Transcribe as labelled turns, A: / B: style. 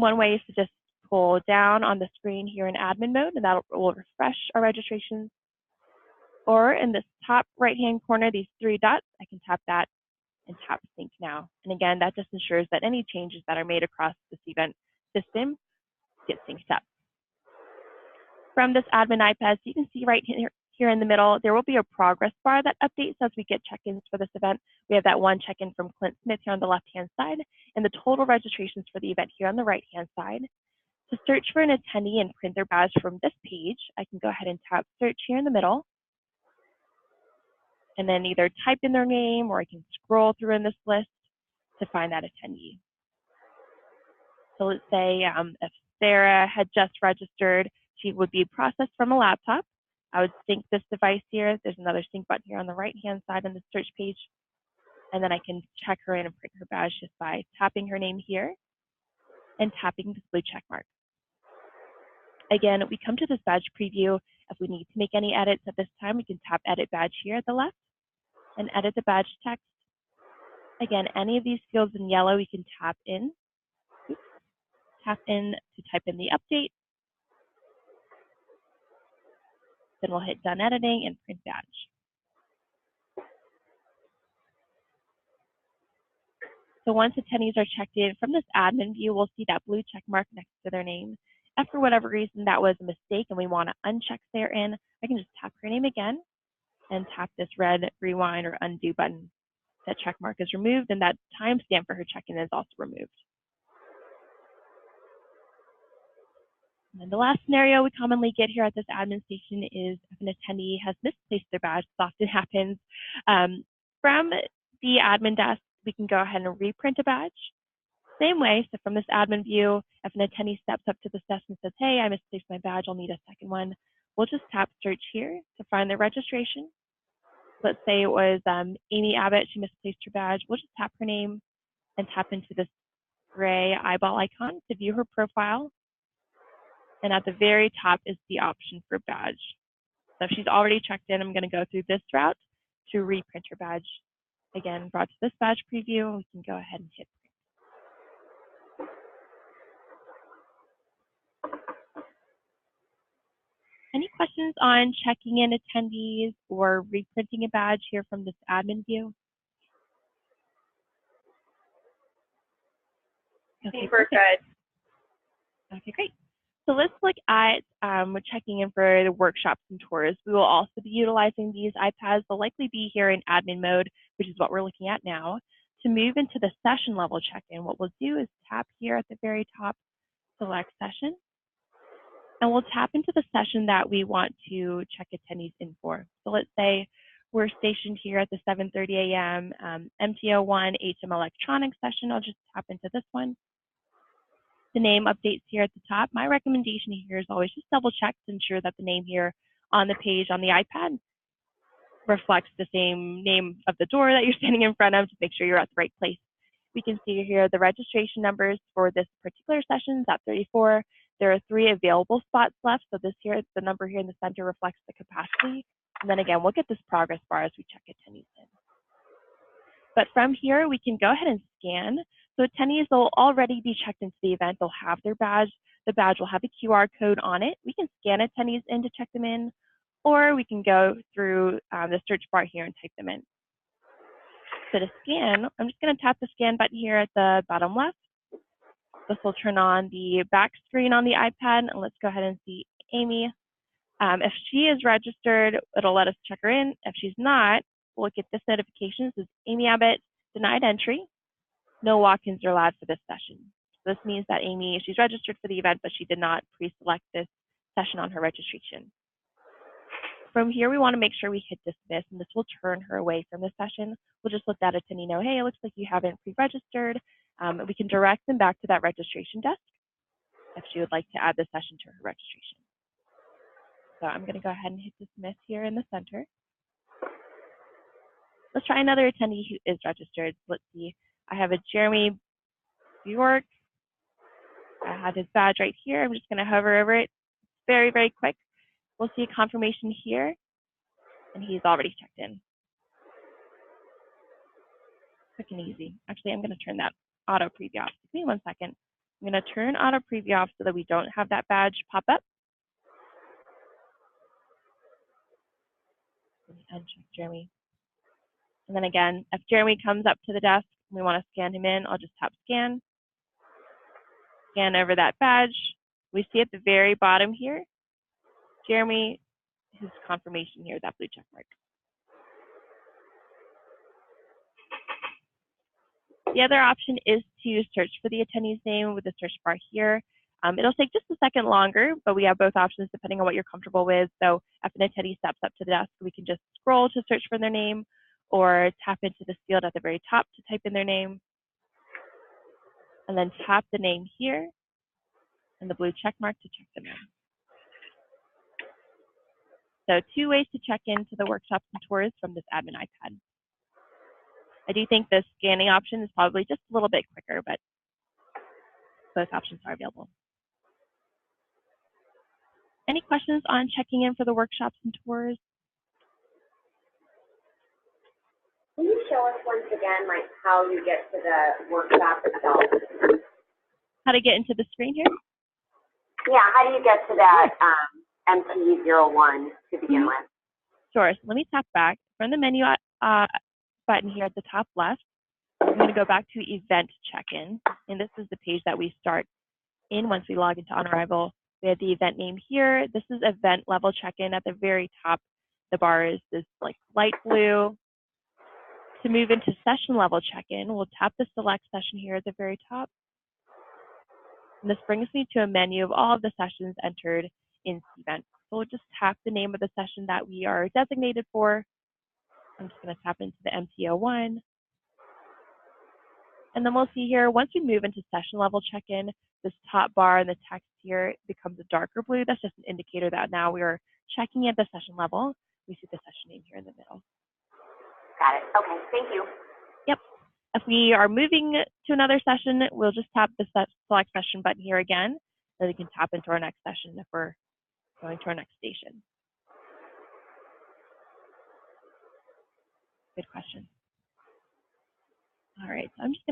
A: One way is to just pull down on the screen here in admin mode, and that will refresh our registrations. Or in this top right-hand corner, these three dots, I can tap that and tap sync now. And again, that just ensures that any changes that are made across this event system get synced up. From this admin iPad, so you can see right here in the middle, there will be a progress bar that updates as we get check-ins for this event. We have that one check-in from Clint Smith here on the left-hand side, and the total registrations for the event here on the right-hand side. To search for an attendee and print their badge from this page, I can go ahead and tap search here in the middle, and then either type in their name or I can scroll through in this list to find that attendee. So let's say if Sarah had just registered, she would be processed from a laptop. I would sync this device here. There's another sync button here on the right-hand side on the search page. And then I can check her in and print her badge just by tapping her name here and tapping this blue check mark. Again, we come to this badge preview. If we need to make any edits at this time, we can tap edit badge here at the left and edit the badge text. Again, any of these fields in yellow, we can tap in. Tap in to type in the update. Then we'll hit done editing and print badge. So once attendees are checked in from this admin view, we'll see that blue check mark next to their name. If for whatever reason that was a mistake and we want to uncheck their in, I can just tap her name again and tap this red rewind or undo button. That check mark is removed and that timestamp for her check-in is also removed. And then the last scenario we commonly get here at this admin station is if an attendee has misplaced their badge. This often happens. From the admin desk, we can go ahead and reprint a badge. Same way, so from this admin view, if an attendee steps up to the desk and says, hey, I misplaced my badge, I'll need a second one, we'll just tap search here to find their registration. Let's say it was Amy Abbott, she misplaced her badge. We'll just tap her name and tap into this gray eyeball icon to view her profile. And at the very top is the option for badge. So if she's already checked in, I'm going to go through this route to reprint her badge. Again, brought to this badge preview, and we can go ahead and hit print. Any questions on checking in attendees or reprinting a badge here from this admin view? Okay,
B: we're good.
A: Okay, great. So let's look at checking in for the workshops and tours. We will also be utilizing these iPads. They'll likely be here in admin mode, which is what we're looking at now. To move into the session level check-in, what we'll do is tap here at the very top, select session, and we'll tap into the session that we want to check attendees in for. So let's say we're stationed here at the 7:30 a.m. MTO1 HM electronics session. I'll just tap into this one. The name updates here at the top. My recommendation here is always just double check to ensure that the name here on the page on the iPad reflects the same name of the door that you're standing in front of to make sure you're at the right place. We can see here the registration numbers for this particular session, at 34. There are 3 available spots left. So this here, the number here in the center reflects the capacity. And then again, we'll get this progress bar as we check attendees in. But from here, we can go ahead and scan. So attendees will already be checked into the event. They'll have their badge. The badge will have a QR code on it. We can scan attendees in to check them in, or we can go through the search bar here and type them in. So to scan, I'm just going to tap the scan button here at the bottom left. This will turn on the back screen on the iPad, and let's go ahead and see Amy. If she is registered, it'll let us check her in. If she's not, we'll get this notification. This is Amy Abbott, denied entry. No walk-ins are allowed for this session. So this means that Amy, she's registered for the event, but she did not pre-select this session on her registration. From here, we want to make sure we hit dismiss, and this will turn her away from the session. We'll just let that attendee know, hey, it looks like you haven't pre-registered. We can direct them back to that registration desk if she would like to add the session to her registration. So I'm going to go ahead and hit dismiss here in the center. Let's try another attendee who is registered. Let's see. I have a Jeremy Bjork. I have his badge right here. I'm just going to hover over it. Very, very quick. We'll see a confirmation here, and he's already checked in. Quick and easy. Actually, I'm going to turn that auto preview off. Give me 1 second. I'm going to turn auto preview off so that we don't have that badge pop up. And check Jeremy. And then again, if Jeremy comes up to the desk and we want to scan him in, I'll just tap scan. Scan over that badge. We see at the very bottom here, Jeremy, his confirmation here, that blue check mark. The other option is to search for the attendee's name with the search bar here. It'll take just a second longer, but we have both options depending on what you're comfortable with. So if an attendee steps up to the desk, we can just scroll to search for their name or tap into this field at the very top to type in their name. And then tap the name here and the blue check mark to check them in. So 2 ways to check into the workshops and tours from this admin iPad. I do think the scanning option is probably just a little bit quicker, but both options are available. Any questions on checking in for the workshops and tours?
B: Can you show us once again, like, how you get to the workshop itself?
A: How to get into the screen here?
B: Yeah, how do you get to that MT01 to begin with?
A: Sure. So let me tap back. From the menu button here at the top left, I'm going to go back to Event Check-in, and this is the page that we start in once we log into OnArrival. We have the event name here. This is Event Level Check-in at the very top. The bar is this like light blue. To move into Session Level Check-in, we'll tap the Select Session here at the very top. And this brings me to a menu of all of the sessions entered in Cvent. So we'll just tap the name of the session that we are designated for. I'm just going to tap into the MT01. And then we'll see here, once we move into session level check-in, this top bar and the text here becomes a darker blue. That's just an indicator that now we are checking at the session level. We see the session name here in the middle.
B: Got it. Okay, thank you.
A: Yep. If we are moving to another session, we'll just tap the select session button here again, so we can tap into our next session if we're going to our next station. Good question. All right, so I'm just going to